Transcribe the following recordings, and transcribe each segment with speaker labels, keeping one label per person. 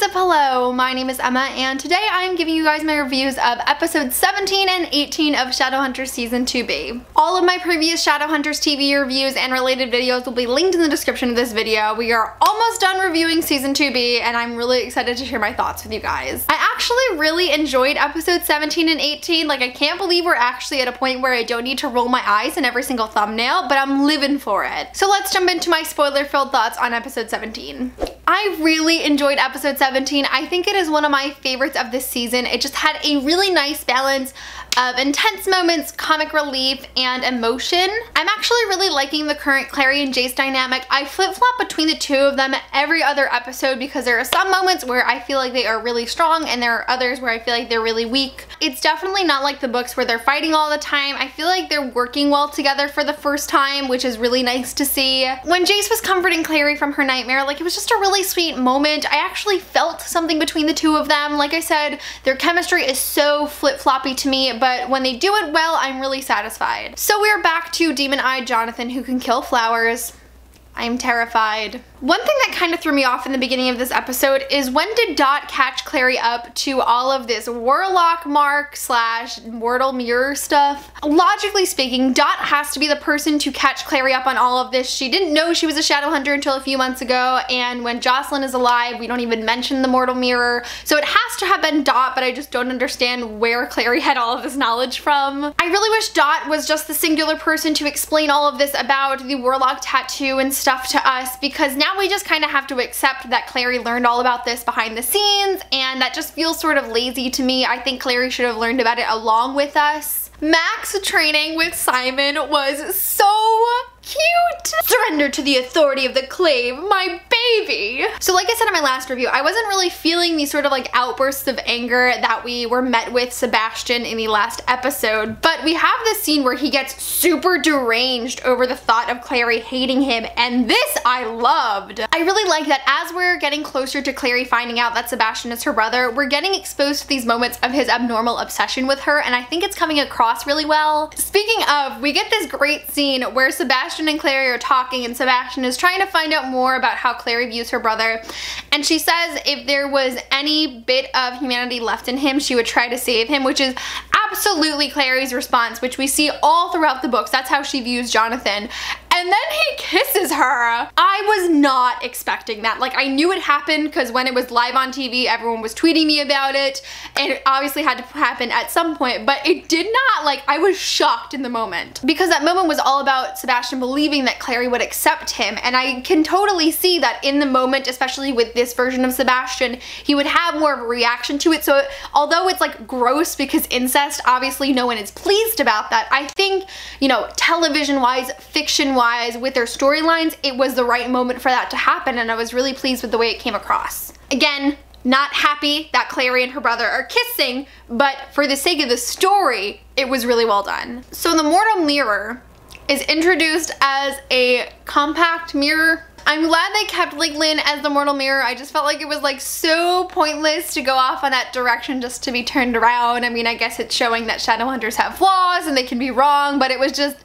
Speaker 1: up? Hello, my name is Emma and today I am giving you guys my reviews of episodes 17 and 18 of Shadowhunters Season 2B. All of my previous Shadowhunters TV reviews and related videos will be linked in the description of this video. We are almost done reviewing Season 2B and I'm really excited to share my thoughts with you guys. I actually really enjoyed episodes 17 and 18. Like, I can't believe we're actually at a point where I don't need to roll my eyes in every single thumbnail, but I'm living for it. So let's jump into my spoiler-filled thoughts on episode 17. I really enjoyed episode 17. I think it is one of my favorites of this season. It just had a really nice balance of intense moments, comic relief, and emotion. I'm actually really liking the current Clary and Jace dynamic. I flip-flop between the two of them every other episode because there are some moments where I feel like they are really strong and there are others where I feel like they're really weak. It's definitely not like the books where they're fighting all the time. I feel like they're working well together for the first time, which is really nice to see. When Jace was comforting Clary from her nightmare, like, it was just a really sweet moment. I actually felt something between the two of them. Like I said, their chemistry is so flip-floppy to me, but when they do it well, I'm really satisfied. So we're back to demon-eyed Jonathan who can kill flowers. I'm terrified. One thing that kind of threw me off in the beginning of this episode is when did Dot catch Clary up to all of this Warlock Mark / Wordle Mirror stuff? Logically speaking, Dot has to be the person to catch Clary up on all of this. She didn't know she was a Shadowhunter until a few months ago, and when Jocelyn is alive, we don't even mention the Mortal Mirror. So it has to have been Dot, but I just don't understand where Clary had all of this knowledge from. I really wish Dot was just the singular person to explain all of this about the Warlock tattoo and stuff to us, because now we just kind of have to accept that Clary learned all about this behind the scenes, and that just feels sort of lazy to me. I think Clary should have learned about it along with us. Max training with Simon was so cute. Surrender to the authority of the clave, my baby. So like I said in my last review, I wasn't really feeling these sort of like outbursts of anger that we were met with Sebastian in the last episode, but we have this scene where he gets super deranged over the thought of Clary hating him, and this I loved. I really like that as we're getting closer to Clary finding out that Sebastian is her brother, we're getting exposed to these moments of his abnormal obsession with her, and I think it's coming across really well. Speaking of, we get this great scene where Sebastian and Clary are talking and Sebastian is trying to find out more about how Clary views her brother, and she says if there was any bit of humanity left in him, she would try to save him, which is absolutely Clary's response, which we see all throughout the books. That's how she views Jonathan. And then he kisses her. I was not expecting that. Like, I knew it happened because when it was live on TV, everyone was tweeting me about it, and it obviously had to happen at some point, but it did not. Like, I was shocked in the moment because that moment was all about Sebastian believing that Clary would accept him, and I can totally see that in the moment, especially with this version of Sebastian, he would have more of a reaction to it. So although it's like gross because incest, obviously no one is pleased about that, I think, you know, television-wise, fiction-wise, with their storylines, it was the right moment for that to happen, and I was really pleased with the way it came across. Again, not happy that Clary and her brother are kissing, but for the sake of the story, it was really well done. So the Mortal Mirror is introduced as a compact mirror. I'm glad they kept Lin as the Mortal Mirror. I just felt like it was like so pointless to go off on that direction just to be turned around. I mean, I guess it's showing that Shadowhunters have flaws and they can be wrong, but it was just,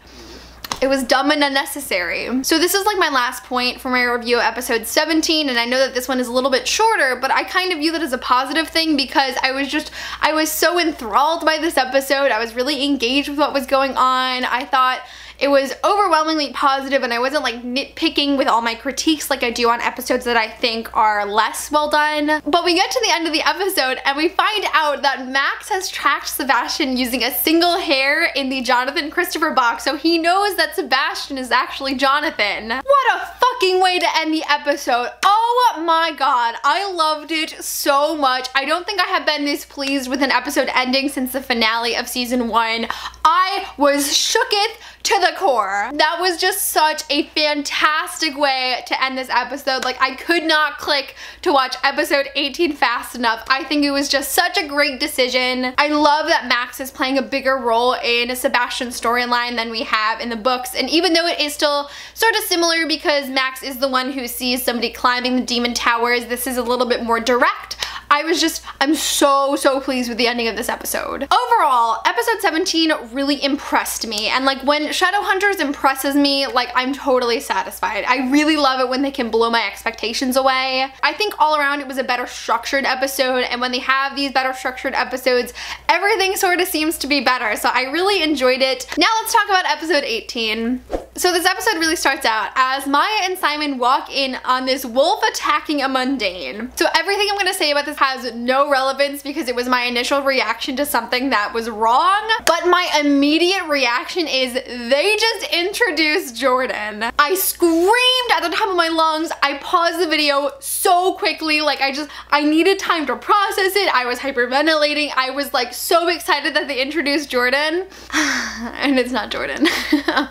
Speaker 1: it was dumb and unnecessary. So this is like my last point for my review of episode 17, and I know that this one is a little bit shorter, but I kind of view that as a positive thing because I was so enthralled by this episode. I was really engaged with what was going on. I thought it was overwhelmingly positive, and I wasn't like nitpicking with all my critiques like I do on episodes that I think are less well done. But we get to the end of the episode and we find out that Max has tracked Sebastian using a single hair in the Jonathan Christopher box, so he knows that Sebastian is actually Jonathan. What a fucking way to end the episode. Oh my god, I loved it so much. I don't think I have been this pleased with an episode ending since the finale of season 1. I was shooketh to the core. That was just such a fantastic way to end this episode. Like, I could not click to watch episode 18 fast enough. I think it was just such a great decision. I love that Max is playing a bigger role in Sebastian's storyline than we have in the books, and even though it is still sort of similar because Max is the one who sees somebody climbing the demon towers, this is a little bit more direct. I'm so pleased with the ending of this episode. Overall, episode 17 really impressed me, and like when Shadowhunters impresses me, like I'm totally satisfied. I really love it when they can blow my expectations away. I think all around it was a better structured episode, and when they have these better structured episodes, everything sort of seems to be better, so I really enjoyed it. Now let's talk about episode 18. So this episode really starts out as Maya and Simon walk in on this wolf attacking a mundane. So everything I'm gonna say about this has no relevance because it was my initial reaction to something that was wrong, but my immediate reaction is they just introduced Jordan. I screamed at the top of my lungs. I paused the video so quickly, like I needed time to process it. I was hyperventilating. I was like so excited that they introduced Jordan and it's not Jordan.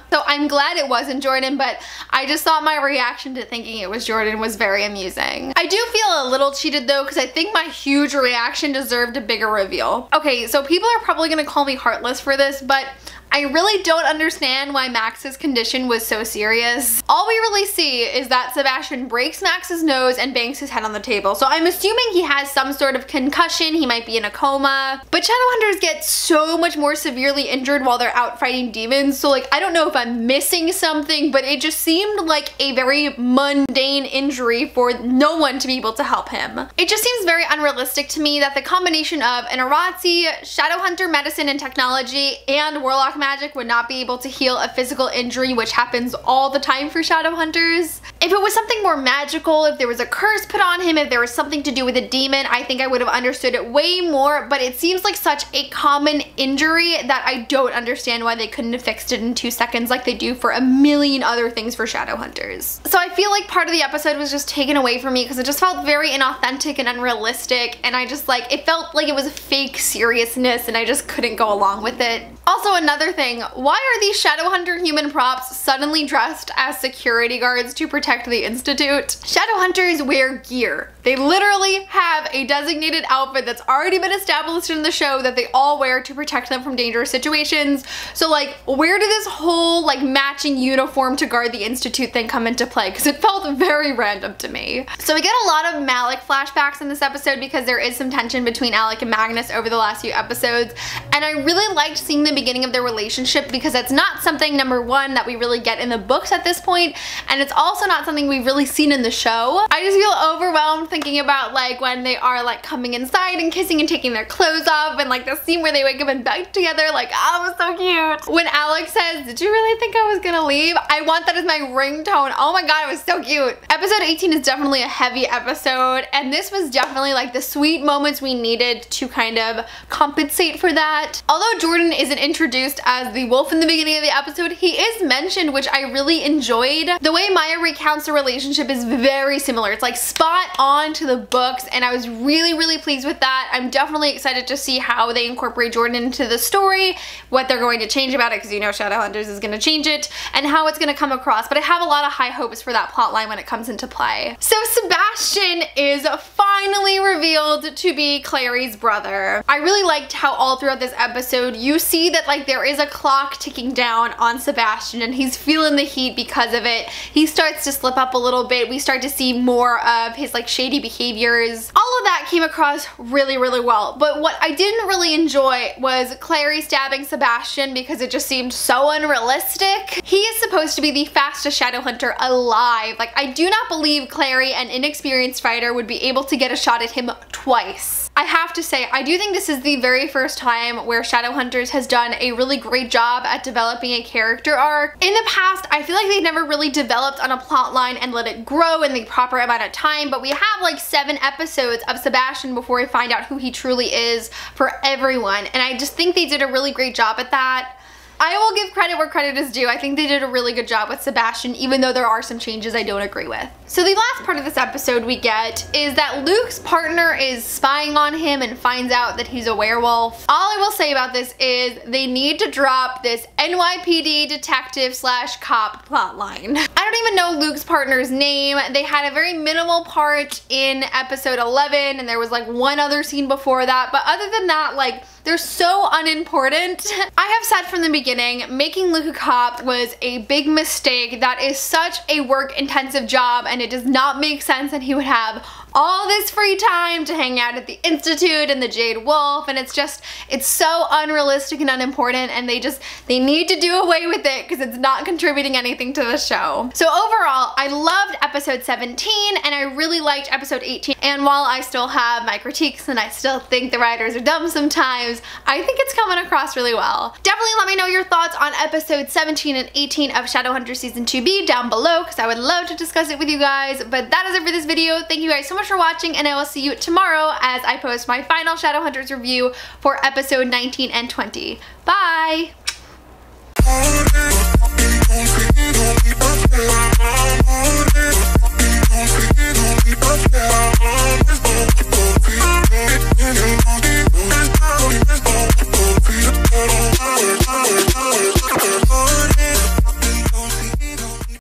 Speaker 1: So I'm glad it wasn't Jordan, but I just thought my reaction to thinking it was Jordan was very amusing. I do feel a little cheated though, because I think my huge reaction deserved a bigger reveal. Okay, so people are probably gonna call me heartless for this, but I really don't understand why Max's condition was so serious. All we really see is that Sebastian breaks Max's nose and bangs his head on the table. So I'm assuming he has some sort of concussion, he might be in a coma. But Shadowhunters get so much more severely injured while they're out fighting demons. So like, I don't know if I'm missing something, but it just seemed like a very mundane injury for no one to be able to help him. It just seems very unrealistic to me that the combination of an Aratsi, Shadowhunter medicine and technology, and Warlock magic would not be able to heal a physical injury, which happens all the time for Shadowhunters. If it was something more magical, if there was a curse put on him, if there was something to do with a demon, I think I would have understood it way more, but it seems like such a common injury that I don't understand why they couldn't have fixed it in 2 seconds like they do for a million other things for Shadowhunters. So I feel like part of the episode was just taken away from me because it just felt very inauthentic and unrealistic, and I just like, it felt like it was a fake seriousness and I just couldn't go along with it. Also, another thing, why are these Shadowhunter human props suddenly dressed as security guards to protect the Institute? Shadowhunters wear gear. They literally have a designated outfit that's already been established in the show that they all wear to protect them from dangerous situations. So like, where did this whole like matching uniform to guard the Institute thing come into play? Because it felt very random to me. So we get a lot of Malik flashbacks in this episode because there is some tension between Alec and Magnus over the last few episodes, and I really liked seeing the beginning of their relationship because that's not something, number one, that we really get in the books at this point, and it's also not something we've really seen in the show. I just feel overwhelmed thinking about like when they are like coming inside and kissing and taking their clothes off, and like the scene where they wake up in bed together, like, oh, it was so cute. When Alex says, did you really think I was gonna leave? I want that as my ringtone. Oh my god, it was so cute. Episode 18 is definitely a heavy episode, and this was definitely like the sweet moments we needed to kind of compensate for that. Although Jordan isn't introduced as the wolf in the beginning of the episode, he is mentioned, which I really enjoyed. The way Maya recounts the relationship is very similar. It's like spot on to the books, and I was really pleased with that. I'm definitely excited to see how they incorporate Jordan into the story, what they're going to change about it, because you know Shadowhunters is going to change it, and how it's going to come across, but I have a lot of high hopes for that plot line when it comes into play. So Sebastian is finally revealed to be Clary's brother. I really liked how all throughout this episode you see that like there is a clock ticking down on Sebastian, and he's feeling the heat because of it. He starts to slip up a little bit. We start to see more of his like shady behaviors. All of that came across really well, but what I didn't really enjoy was Clary stabbing Sebastian because it just seemed so unrealistic. He is supposed to be the fastest Shadowhunter alive. Like, I do not believe Clary, an inexperienced fighter, would be able to get a shot at him twice. I have to say, I do think this is the very first time where Shadowhunters has done a really great job at developing a character arc. In the past, I feel like they never really developed on a plot line and let it grow in the proper amount of time, but we have like 7 episodes of Sebastian before we find out who he truly is for everyone, and I just think they did a really great job at that. I will give credit where credit is due. I think they did a really good job with Sebastian, even though there are some changes I don't agree with. So the last part of this episode we get is that Luke's partner is spying on him and finds out that he's a werewolf. All I will say about this is they need to drop this NYPD detective slash cop plotline. I don't even know Luke's partner's name. They had a very minimal part in episode 11, and there was like one other scene before that, but other than that, like, they're so unimportant. I have said from the beginning, making Luke a cop was a big mistake. That is such a work-intensive job, and it does not make sense that he would have all this free time to hang out at the Institute and the Jade Wolf, and it's so unrealistic and unimportant, and they need to do away with it because it's not contributing anything to the show. So overall, I loved episode 17 and I really liked episode 18, and while I still have my critiques and I still think the writers are dumb sometimes, I think it's coming across really well. Definitely let me know your thoughts on episodes 17 and 18 of Shadowhunters Season 2B down below because I would love to discuss it with you guys. But that is it for this video. Thank you guys so much for watching, and I will see you tomorrow as I post my final Shadowhunters review for episode 19 and 20. Bye!